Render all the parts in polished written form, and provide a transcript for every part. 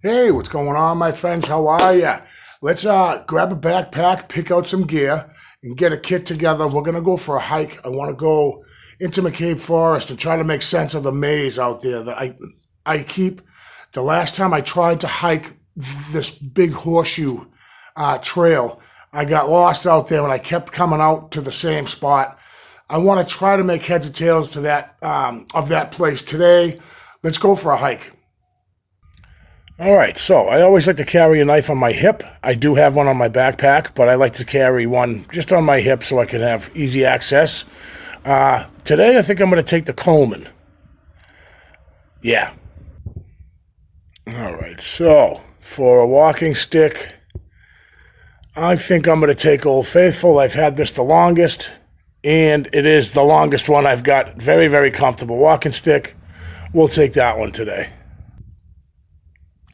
Hey, what's going on, my friends? How are ya? Let's grab a backpack, pick out some gear, and get a kit together. We're gonna go for a hike. I want to go into MaCabe Forest and try to make sense of the maze out there. The last time I tried to hike this big horseshoe trail, I got lost out there and I kept coming out to the same spot. I want to try to make heads or tails to that of that place today. Let's go for a hike. All right, so I always like to carry a knife on my hip. I do have one on my backpack, but I like to carry one just on my hip so I can have easy access. Today, I think I'm going to take the Coleman. Yeah. All right, so for a walking stick, I think I'm going to take Old Faithful. I've had this the longest, and it is the longest one I've got. Very, very comfortable walking stick. We'll take that one today.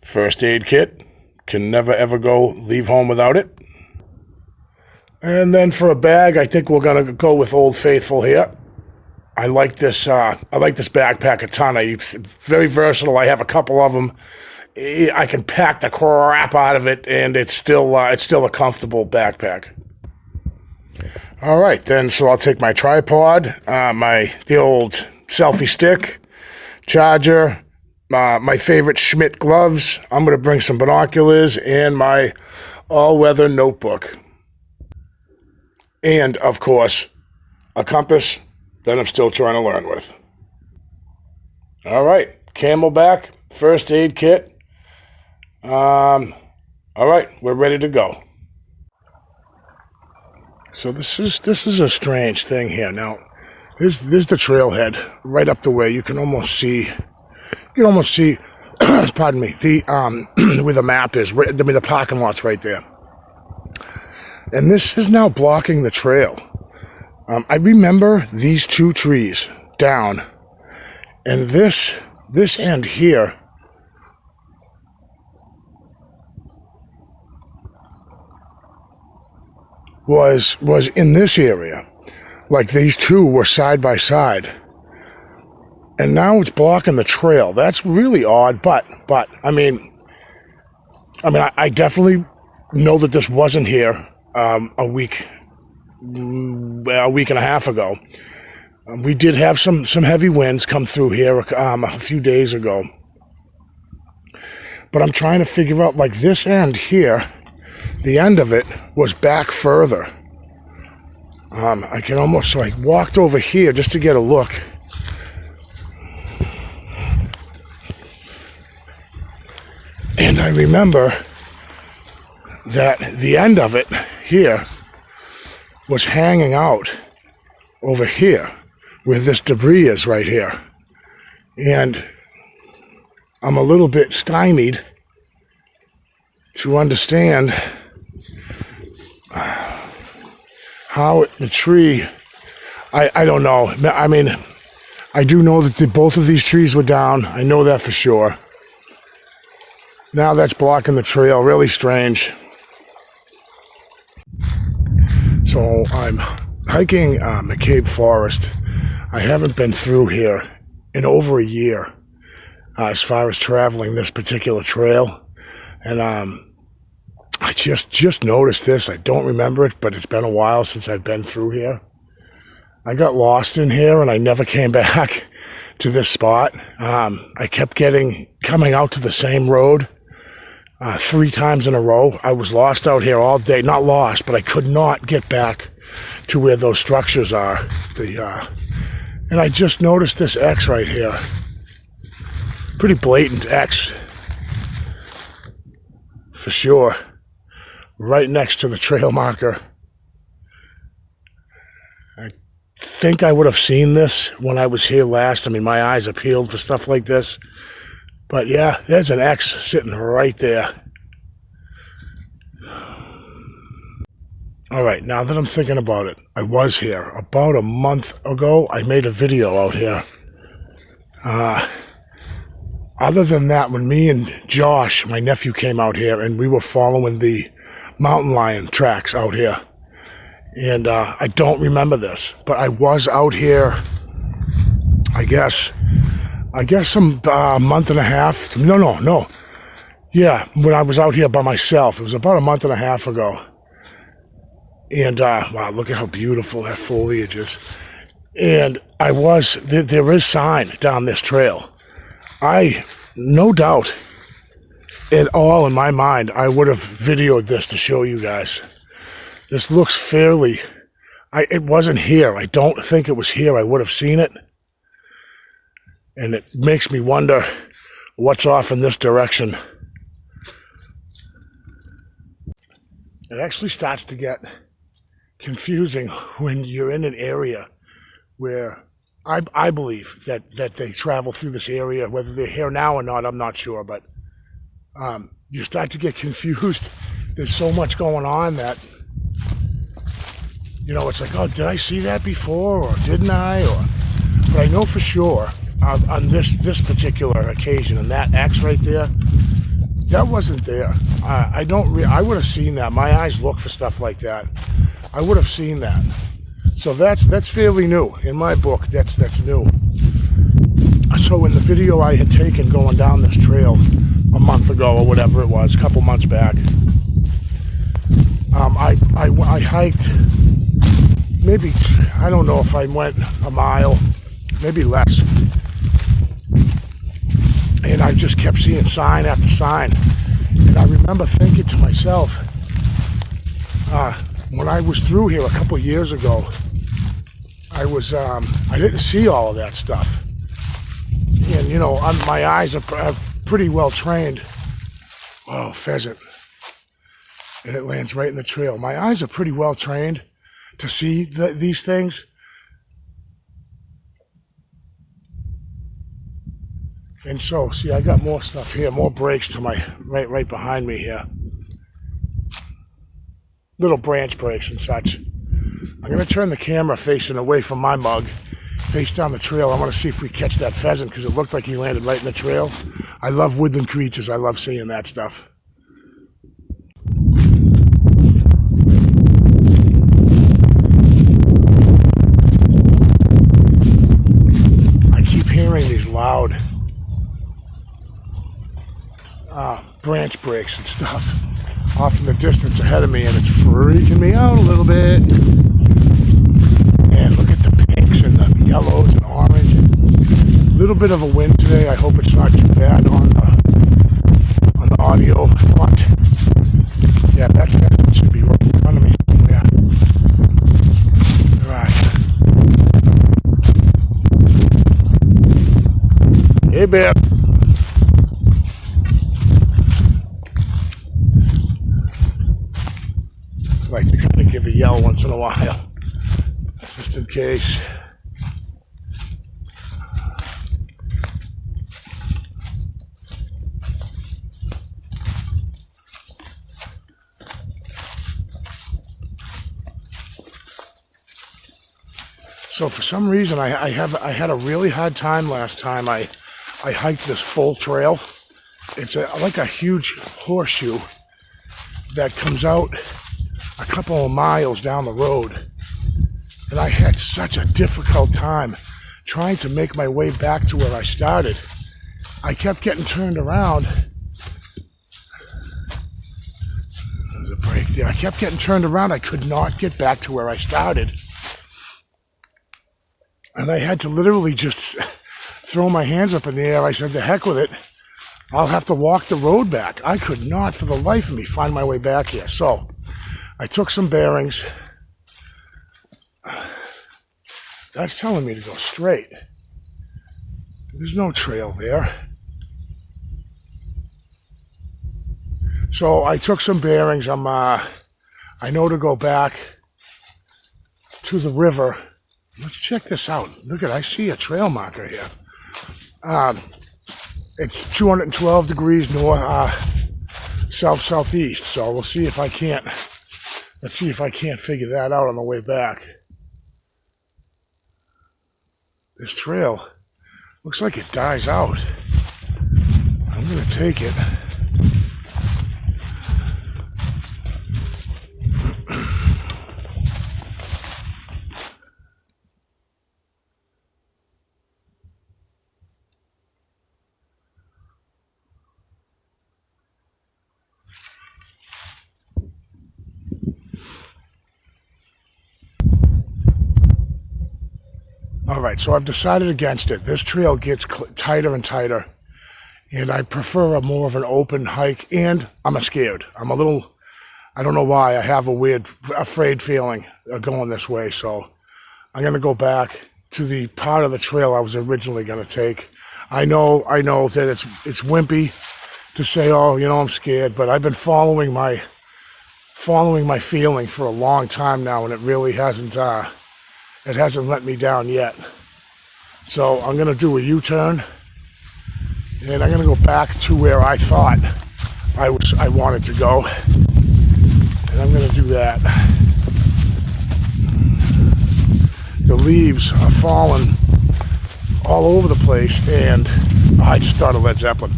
First aid kit. Can never ever leave home without it. And then for a bag, I think we're gonna go with Old Faithful here. I like this backpack a ton. It's very versatile. I have a couple of them. I can pack the crap out of it, and it's still a comfortable backpack. All right, then. So I'll take my tripod, the old selfie stick, charger. My favorite Schmidt gloves. I'm going to bring some binoculars and my all-weather notebook. And, of course, a compass that I'm still trying to learn with. All right, Camelback, first aid kit. All right, we're ready to go. So this is a strange thing here. Now, this is the trailhead right up the way. You can almost see, pardon me, where the map is. The parking lot's right there. And this is now blocking the trail. I remember these two trees down, and this end here was in this area. Like these two were side by side. And now it's blocking the trail. That's really odd, but I definitely know that this wasn't here a week and a half ago. We did have some heavy winds come through here a few days ago. But I'm trying to figure out, like, this end here, the end of it was back further. I can almost, so I walked over here just to get a look. And I remember that the end of it here was hanging out over here where this debris is right here. And I'm a little bit stymied to understand how the tree, I don't know. I mean, I do know that both of these trees were down. I know that for sure. Now that's blocking the trail. Really strange. So I'm hiking MaCabe Forest. I haven't been through here in over a year as far as traveling this particular trail. And I just noticed this. I don't remember it, but it's been a while since I've been through here. I got lost in here and I never came back to this spot. I kept coming out to the same road 3 times in a row. I was lost out here all day. Not lost, but I could not get back to where those structures are. And I just noticed this X right here. Pretty blatant X. For sure. Right next to the trail marker. I think I would have seen this when I was here last. I mean, my eyes are peeled for stuff like this. But yeah, there's an X sitting right there. All right, now that I'm thinking about it, I was here about a month ago. I made a video out here. Other than that, when me and Josh, my nephew, came out here and we were following the mountain lion tracks out here. And I don't remember this, but I was out here, I guess a month and a half. No. Yeah, when I was out here by myself. It was about a month and a half ago. And, wow, look at how beautiful that foliage is. And there is sign down this trail. No doubt at all in my mind, I would have videoed this to show you guys. This looks fairly, it wasn't here. I don't think it was here. I would have seen it. And it makes me wonder what's off in this direction. It actually starts to get confusing when you're in an area where I believe that they travel through this area. Whether they're here now or not, I'm not sure, but you start to get confused. There's so much going on that, it's like, oh, did I see that before or didn't I? But I know for sure on this particular occasion, and that X right there, that wasn't there. I would have seen that. My eyes look for stuff like that. I would have seen that. So that's fairly new in my book. That's new. So in the video I had taken going down this trail a month ago or whatever it was, a couple months back, I hiked maybe, I don't know if I went a mile, maybe less. And I just kept seeing sign after sign. And I remember thinking to myself, when I was through here a couple years ago, I didn't see all of that stuff. And, my eyes are pretty well trained. Oh, pheasant. And it lands right in the trail. My eyes are pretty well trained to see these things. And so, see, I got more stuff here, more breaks to my right behind me here. Little branch breaks and such. I'm going to turn the camera facing away from my mug, face down the trail. I want to see if we catch that pheasant because it looked like he landed right in the trail. I love woodland creatures. I love seeing that stuff. I keep hearing these loud branch breaks and stuff off in the distance ahead of me, and it's freaking me out a little bit. And look at the pinks and the yellows and orange. A little bit of a wind today. I hope it's not too bad on the audio front. Yeah, that pheasant should be right in front of me somewhere. All right. Hey, bear. I like to kind of give a yell once in a while, just in case. So for some reason, I had a really hard time last time I hiked this full trail. It's like a huge horseshoe that comes out a couple of miles down the road. And I had such a difficult time trying to make my way back to where I started. I kept getting turned around. There's a break there. I kept getting turned around. I could not get back to where I started. And I had to literally just throw my hands up in the air. I said, the heck with it. I'll have to walk the road back. I could not for the life of me find my way back here. So I took some bearings. That's telling me to go straight. There's no trail there. So I took some bearings. I know to go back to the river. Let's check this out. Look I see a trail marker here. It's 212 degrees north, southeast. So we'll see if I can't. Let's see if I can't figure that out on the way back. This trail looks like it dies out. I'm going to take it. right, so I've decided against it. This trail gets tighter and tighter, and I prefer a more of an open hike, and I'm scared. I'm a little, I don't know why, I have a weird, afraid feeling going this way, so I'm going to go back to the part of the trail I was originally going to take. I know that it's wimpy to say, oh, you know, I'm scared, but I've been following my feeling for a long time now, and it really hasn't let me down yet. So I'm going to do a U-turn, and I'm going to go back to where I thought I wanted to go, and I'm going to do that. The leaves are falling all over the place, and I just thought of Led Zeppelin.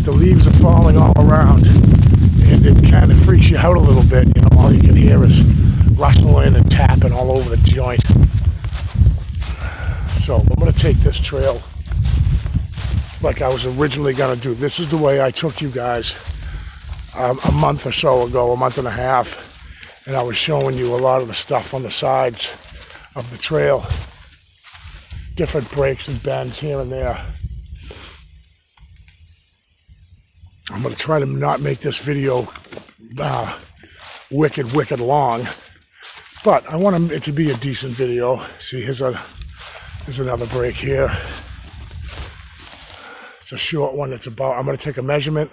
The leaves are falling all around, and it kind of freaks you out a little bit. You know, all you can hear is rustling and tapping all over the joint. So I'm going to take this trail like I was originally going to do. This is the way I took you guys a month or so ago, a month and a half, and I was showing you a lot of the stuff on the sides of the trail, different breaks and bends here and there. I'm going to try to not make this video wicked long, but I want it to be a decent video. See, here's another break here. It's a short one. I'm going to take a measurement.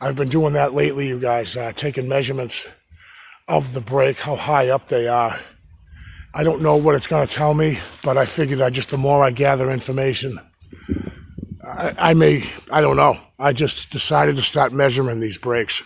I've been doing that lately, you guys, taking measurements of the break, how high up they are. I don't know what it's going to tell me, but I figured the more I gather information, I don't know. I just decided to start measuring these breaks.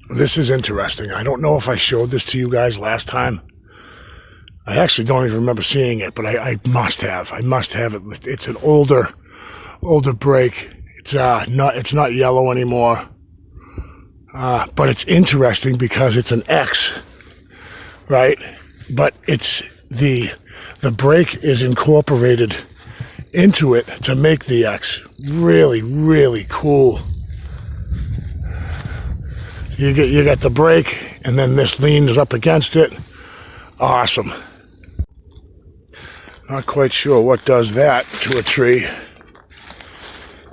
This is interesting. I don't know if I showed this to you guys last time. I actually don't even remember seeing it, but I must have. I must have it. It's an older break. It's not yellow anymore. But it's interesting because it's an X, right? But it's the break is incorporated into it to make the X. Really, really cool. You got the brake, and then this leans up against it. Awesome. Not quite sure what does that to a tree,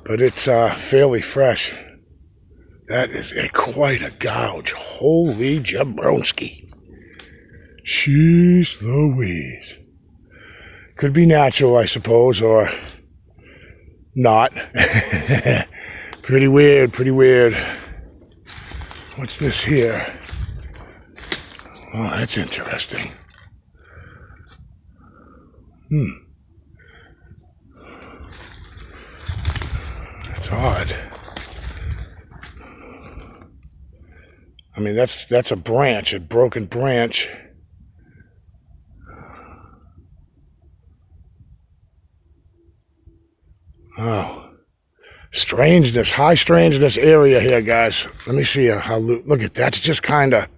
but it's fairly fresh. That is quite a gouge. Holy jabronsky. Sheesh Louise. Could be natural, I suppose, or not. Pretty weird, pretty weird. What's this here? Oh, that's interesting. That's odd. I mean, that's a branch, a broken branch. Oh. Strangeness, high strangeness area here, guys. Let me see how, look at that. That's just kind of,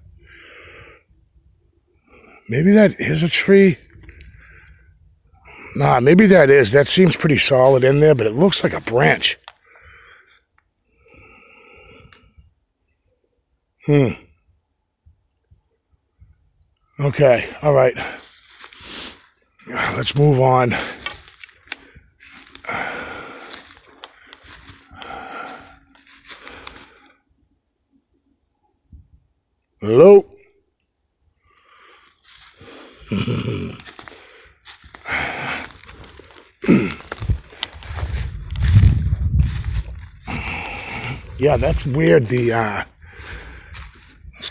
maybe that is a tree. Nah, maybe that is. That seems pretty solid in there, but it looks like a branch. Okay, all right. Let's move on. Hello? Yeah, that's weird. The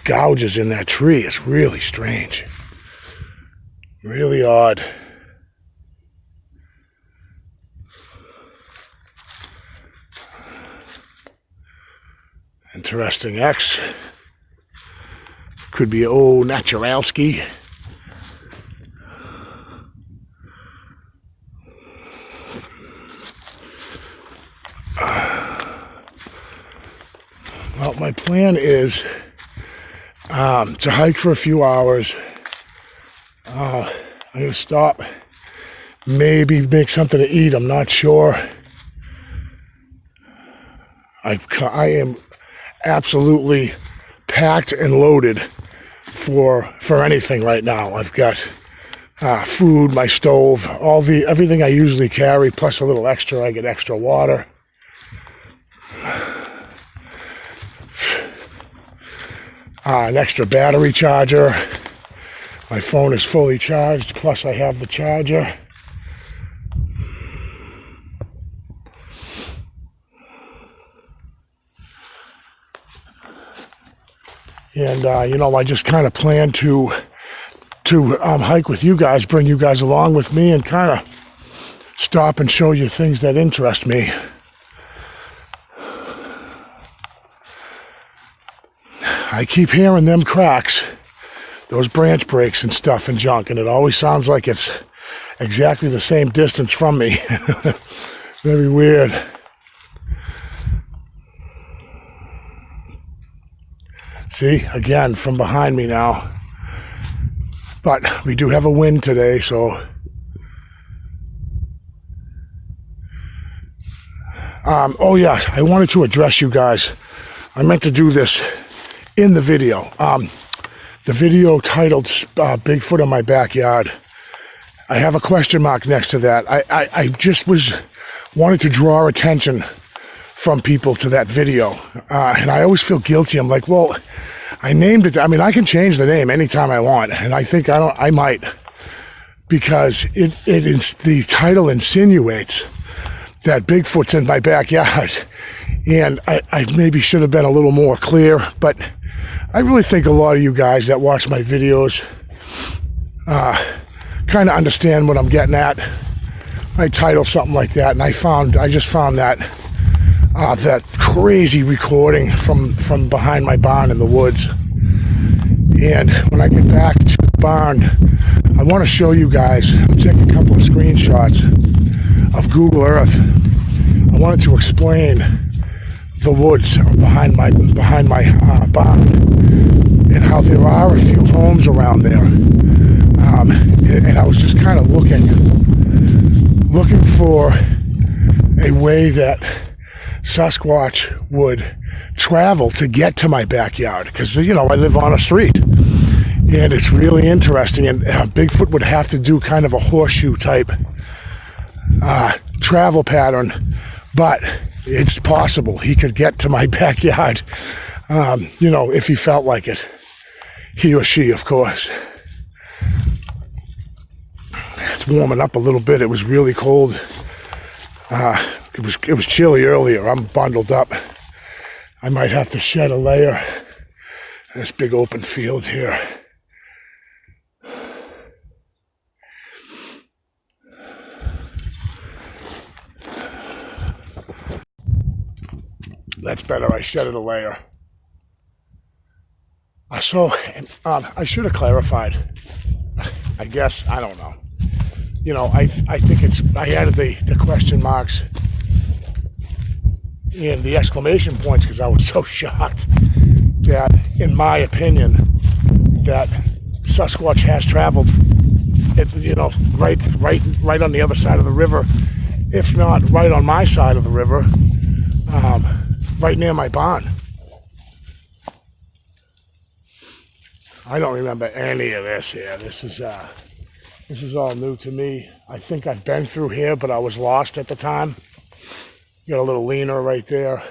gouges in that tree. It's really strange. Really odd. Interesting X. Could be old Naturalski. Well, my plan is to hike for a few hours. I'm going to stop, maybe make something to eat. I'm not sure. I am absolutely packed and loaded for anything right now. I've got food, my stove, everything I usually carry, plus a little extra. I get extra water. An extra battery charger. My phone is fully charged, plus I have the charger. And, I just kind of plan to hike with you guys, bring you guys along with me, and kind of stop and show you things that interest me. I keep hearing them cracks, those branch breaks and stuff and junk, and it always sounds like it's exactly the same distance from me. Very weird. See, again, from behind me now. But we do have a wind today, so... oh yeah, I wanted to address you guys. I meant to do this in the video. The video titled Bigfoot in My Backyard. I have a question mark next to that. I just wanted to draw attention from people to that video. And I always feel guilty. I'm like, well, I named it. I mean, I can change the name anytime I want. And I think I might. Because the title insinuates that Bigfoot's in my backyard. And I maybe should have been a little more clear, but I really think a lot of you guys that watch my videos kind of understand what I'm getting at. I title something like that, and I just found that crazy recording from behind my barn in the woods. And when I get back to the barn, I want to show you guys. I'll take a couple of screenshots of Google Earth. I wanted to explain the woods behind my barn and how there are a few homes around there. And I was just kind of looking for a way that Sasquatch would travel to get to my backyard, because I live on a street, and it's really interesting. And Bigfoot would have to do kind of a horseshoe type travel pattern, but it's possible he could get to my backyard, if he felt like it. He or she, of course. It's warming up a little bit. It was really cold. It was chilly earlier. I'm bundled up. I might have to shed a layer in this big open field here. That's better. I shedded a layer. So, I should have clarified. I guess, I don't know. I think I added the question marks and the exclamation points because I was so shocked that, in my opinion, that Sasquatch has traveled, right on the other side of the river, if not right on my side of the river, right near my barn. I don't remember any of this here. This is all new to me. I think I've been through here, but I was lost at the time. Got a little leaner right there.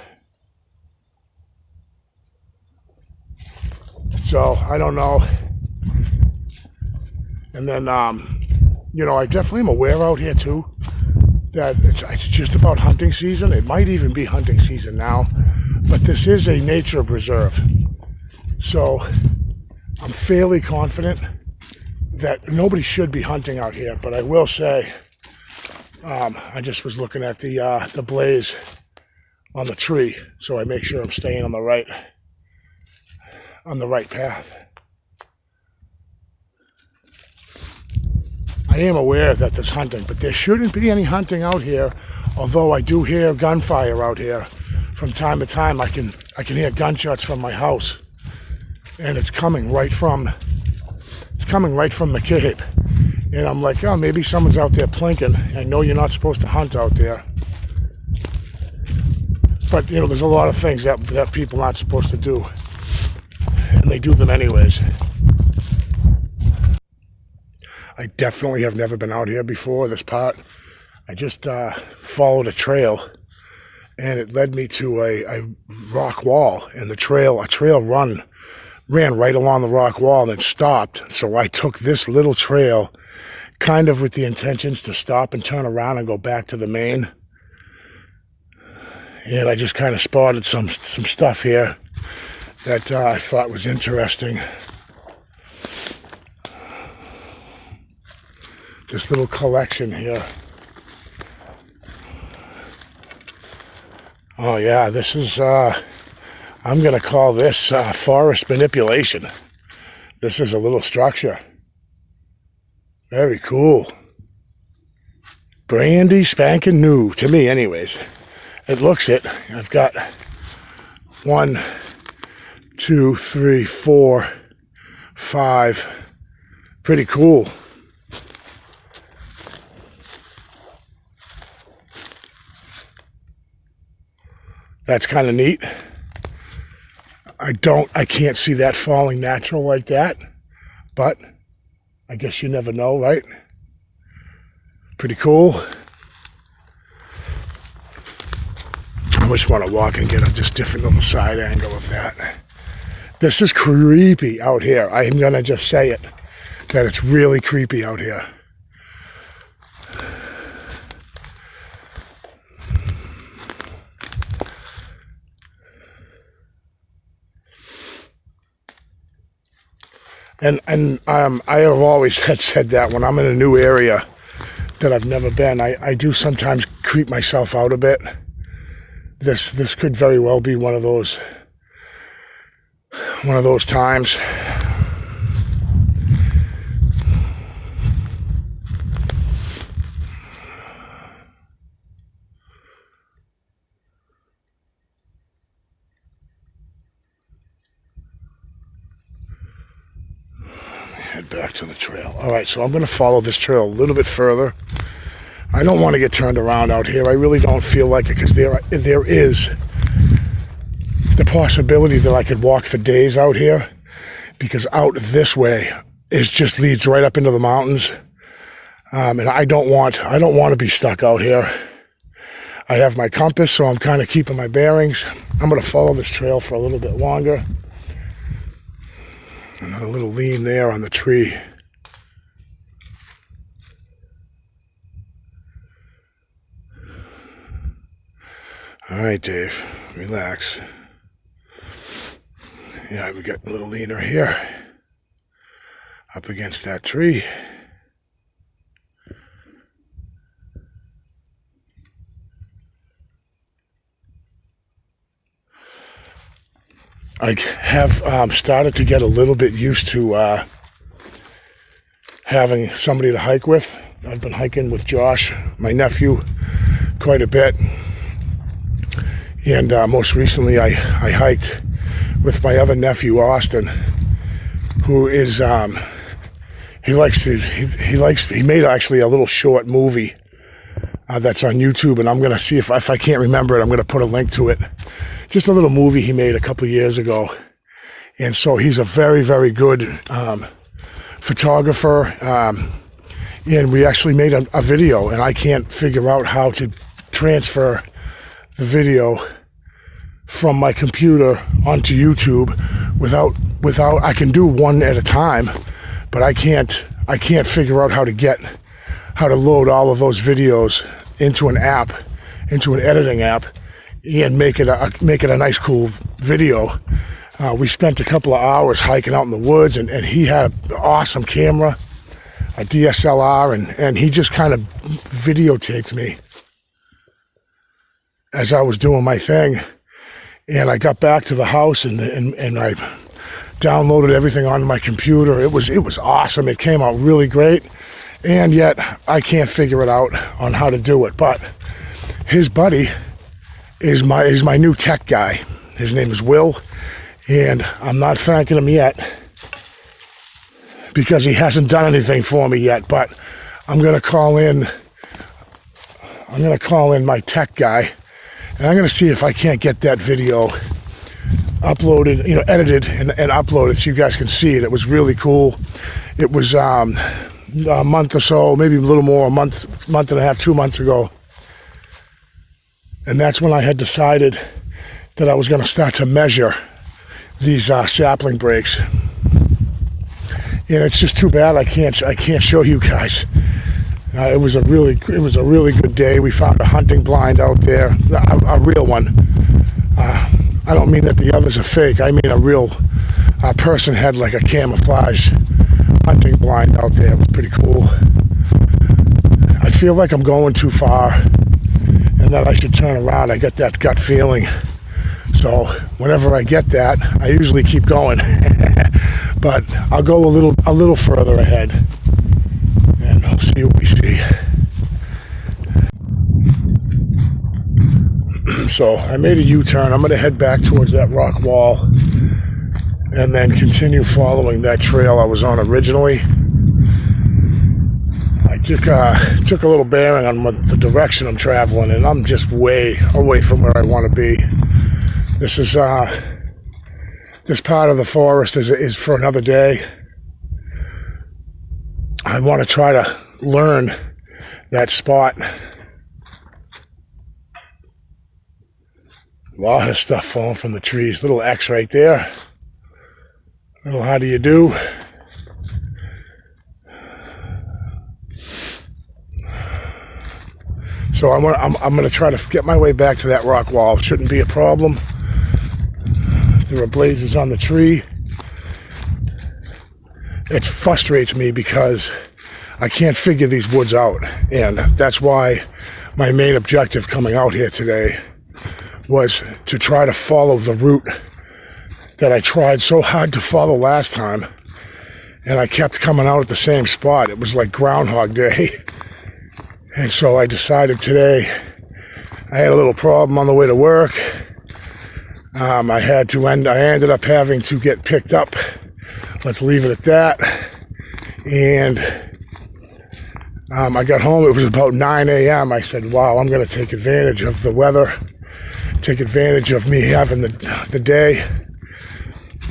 So, I don't know. And then, I definitely am aware out here, too, that it's just about hunting season. It might even be hunting season now. but this is a nature preserve. So I'm fairly confident that nobody should be hunting out here, but I will say, I just was looking at the blaze on the tree, so I make sure I'm staying on the right path. I am aware that there's hunting, but there shouldn't be any hunting out here, although I do hear gunfire out here. From time to time, I can hear gunshots from my house, and it's coming right from MaCabe. And I'm like, oh, maybe someone's out there plinking. I know you're not supposed to hunt out there, but there's a lot of things that people aren't supposed to do, and they do them anyways. I definitely have never been out here before, this part. I just followed a trail, and it led me to a rock wall, and a trail ran right along the rock wall and then stopped. So I took this little trail kind of with the intentions to stop and turn around and go back to the main. And I just kind of spotted some stuff here that I thought was interesting. This little collection here. Oh yeah, this is, I'm going to call this forest manipulation. This is a little structure. Very cool. Brandy spanking new, to me anyways. It looks it. I've got 1, 2, 3, 4, 5. Pretty cool. That's kind of neat. I can't see that falling natural like that, but I guess you never know, right? Pretty cool. I just want to walk and get a just different little side angle of that. This is creepy out here. I am going to just say it, that it's really creepy out here. And I have always said that when I'm in a new area that I've never been, I do sometimes creep myself out a bit. This could very well be one of those times. Head back to the trail. All right, so I'm going to follow this trail a little bit further. I don't want to get turned around out here. I really don't feel like it, because there is the possibility that I could walk for days out here, because out this way just leads right up into the mountains, and I don't want to be stuck out here. I have my compass, so I'm kind of keeping my bearings. I'm going to follow this trail for a little bit longer. Another little lean there on the tree. All right, Dave, relax. Yeah, we got a little leaner here. Up against that tree. I have started to get a little bit used to having somebody to hike with. I've been hiking with Josh, my nephew, quite a bit. And most recently I hiked with my other nephew, Austin, who is, he made actually a little short movie that's on YouTube, and I'm going to see if I can't remember it, I'm going to put a link to it. Just a little movie he made a couple of years ago. And so he's a very, very good photographer. And we actually made a video, and I can't figure out how to transfer the video from my computer onto YouTube without I can do one at a time, but I can't figure out how to load all of those videos into an app, into an editing app, and make it a nice, cool video. We spent a couple of hours hiking out in the woods, and he had an awesome camera, a DSLR, and he just kind of videotaped me as I was doing my thing. And I got back to the house, and I downloaded everything onto my computer. It was awesome. It came out really great, and yet I can't figure it out on how to do it. But his buddy is my new tech guy. His name is Will, and I'm not thanking him yet because he hasn't done anything for me yet. But I'm gonna call in my tech guy, and I'm gonna see if I can't get that video uploaded, edited and uploaded so you guys can see it. It was really cool. It was a month or so, maybe a little more, a month and a half, 2 months ago. And that's when I had decided that I was going to start to measure these sapling breaks. And it's just too bad I can't show you guys. It was a really good day. We found a hunting blind out there, a real one. I don't mean that the others are fake. I mean a real person had like a camouflage hunting blind out there. It was pretty cool. I feel like I'm going too far and that I should turn around. I get that gut feeling. So whenever I get that, I usually keep going. But I'll go a little further ahead and I'll see what we see. So I made a U-turn. I'm going to head back towards that rock wall and then continue following that trail I was on originally. I took a little bearing on the direction I'm traveling, and I'm just way away from where I want to be. This is this part of the forest is for another day. I want to try to learn that spot. A lot of stuff falling from the trees. Little X right there. Little how do you do? So I'm going to try to get my way back to that rock wall. Shouldn't be a problem. There are blazes on the tree. It frustrates me because I can't figure these woods out. And that's why my main objective coming out here today was to try to follow the route that I tried so hard to follow last time, and I kept coming out at the same spot. It was like Groundhog Day. And so I decided today, I had a little problem on the way to work. I ended up having to get picked up. Let's leave it at that. And I got home, it was about 9 a.m. I said, wow, I'm going to take advantage of the weather, take advantage of me having the day.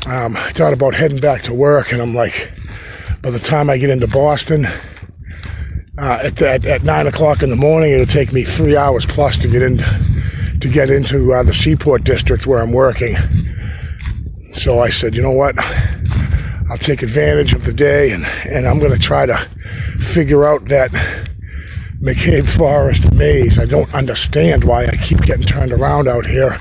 I thought about heading back to work, and I'm like, by the time I get into Boston, at 9 o'clock in the morning, it'll take me 3 hours plus to get into the Seaport district where I'm working. So I said, you know what? I'll take advantage of the day, and I'm going to try to figure out that MaCabe Forest maze. I don't understand why I keep getting turned around out here.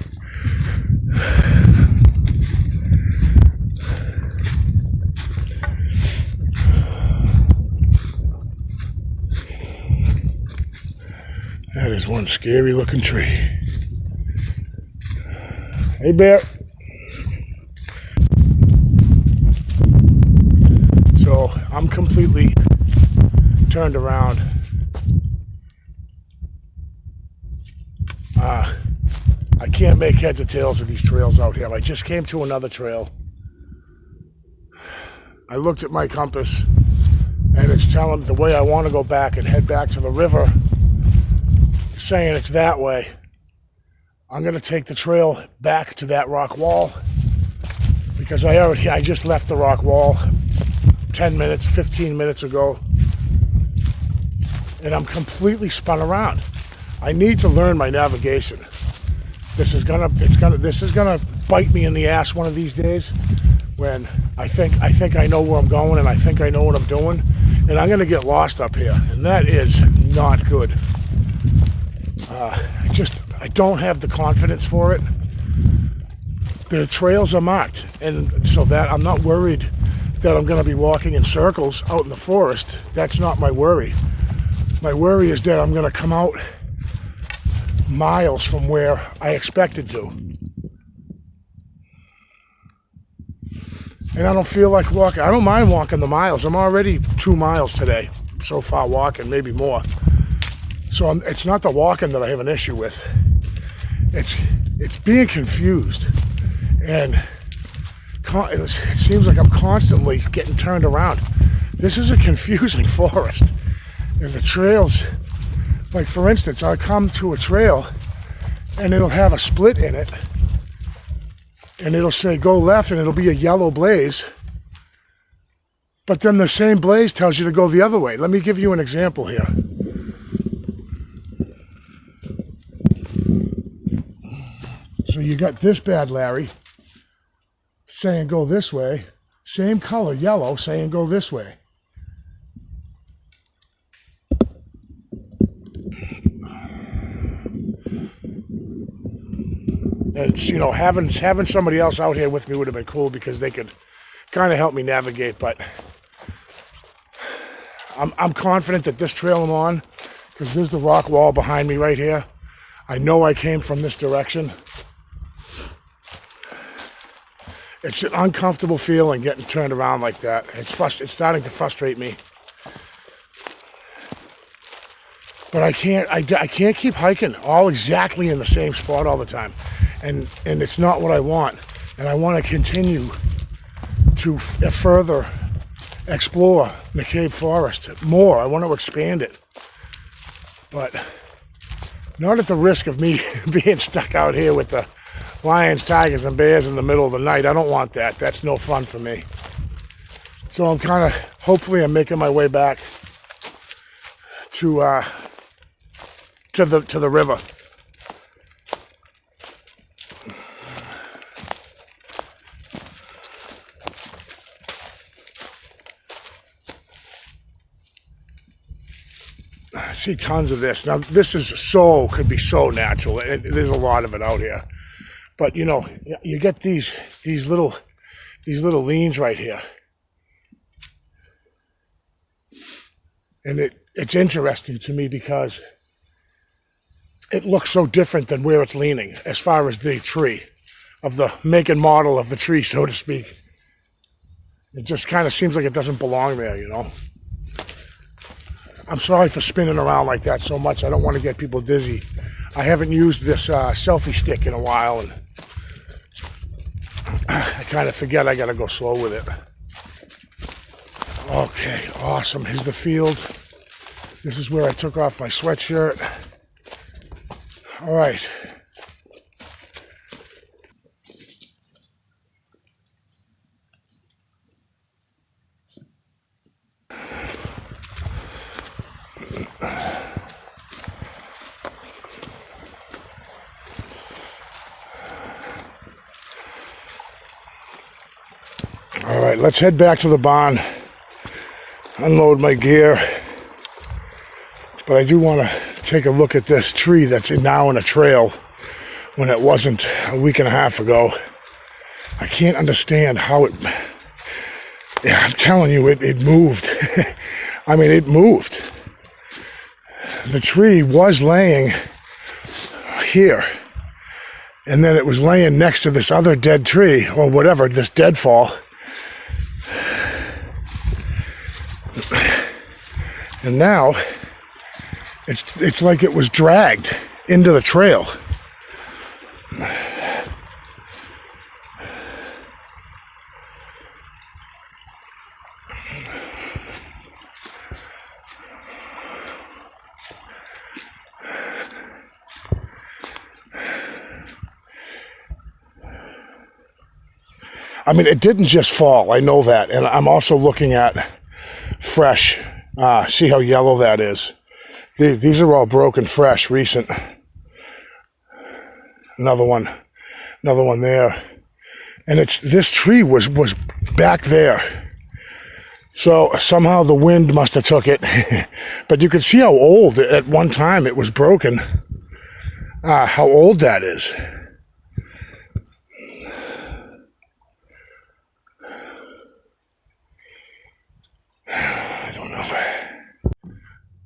That is one scary looking tree. Hey, bear. So I'm completely turned around. I can't make heads or tails of these trails out here. I just came to another trail. I looked at my compass, and it's telling the way I want to go back and head back to the river, saying it's that way. I'm going to take the trail back to that rock wall because I just left the rock wall 10 minutes, 15 minutes ago, and I'm completely spun around. I need to learn my navigation. This is gonna bite me in the ass one of these days when I think I know where I'm going and I think I know what I'm doing, and I'm gonna get lost up here, and that is not good. I I don't have the confidence for it. The trails are marked, and so that I'm not worried that I'm going to be walking in circles out in the forest. That's not my worry. My worry is that I'm going to come out miles from where I expected to. And I don't feel like walking. I don't mind walking the miles. I'm already 2 miles today so far walking, maybe more. So it's not the walking that I have an issue with. It's being confused. And it seems like I'm constantly getting turned around. This is a confusing forest. And the trails, like for instance, I'll come to a trail and it'll have a split in it. And it'll say go left and it'll be a yellow blaze. But then the same blaze tells you to go the other way. Let me give you an example here. So you got this bad Larry saying go this way. Same color, yellow, saying go this way. And you know, having somebody else out here with me would have been cool because they could kind of help me navigate. But I'm confident that this trail I'm on, because there's the rock wall behind me right here. I know I came from this direction. It's an uncomfortable feeling getting turned around like that. It's starting to frustrate me. But I can't keep hiking all exactly in the same spot all the time. And it's not what I want. And I want to continue to further explore MaCabe Forest more. I want to expand it. But not at the risk of me being stuck out here with the lions, tigers, and bears in the middle of the night. I don't want that. That's no fun for me. So I'm kind of, hopefully I'm making my way back to the river. I see tons of this. Now this could be so natural. There's a lot of it out here. But you know, you get these little leans right here. And it's interesting to me because it looks so different than where it's leaning as far as the tree, of the make and model of the tree, so to speak. It just kind of seems like it doesn't belong there, you know. I'm sorry for spinning around like that so much. I don't want to get people dizzy. I haven't used this selfie stick in a while, and I kind of forget I got to go slow with it. Okay, awesome. Here's the field. This is where I took off my sweatshirt. All right. All right, let's head back to the barn, unload my gear. But I do want to take a look at this tree that's now in a trail when it wasn't a week and a half ago. I can't understand how it, yeah, I'm telling you, it moved. I mean, it moved. The tree was laying here, and then it was laying next to this other dead tree, or whatever, this deadfall. And now, it's like it was dragged into the trail. I mean, it didn't just fall, I know that. And I'm also looking at fresh. See how yellow that is. These are all broken, fresh, recent. Another one there. And this tree was back there. So somehow the wind must have took it. But you could see how old at one time it was broken. how old that is. I don't know.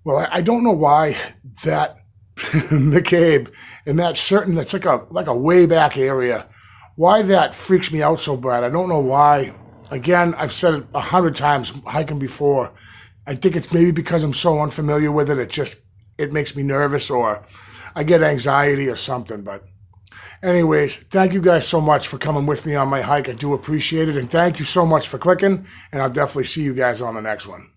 Well, I don't know why that MaCabe in that certain, that's like a way back area, why that freaks me out so bad. I don't know why. Again, I've said it 100 times hiking before. I think it's maybe because I'm so unfamiliar with it. It makes me nervous, or I get anxiety or something. But anyways, thank you guys so much for coming with me on my hike. I do appreciate it. And thank you so much for clicking. And I'll definitely see you guys on the next one.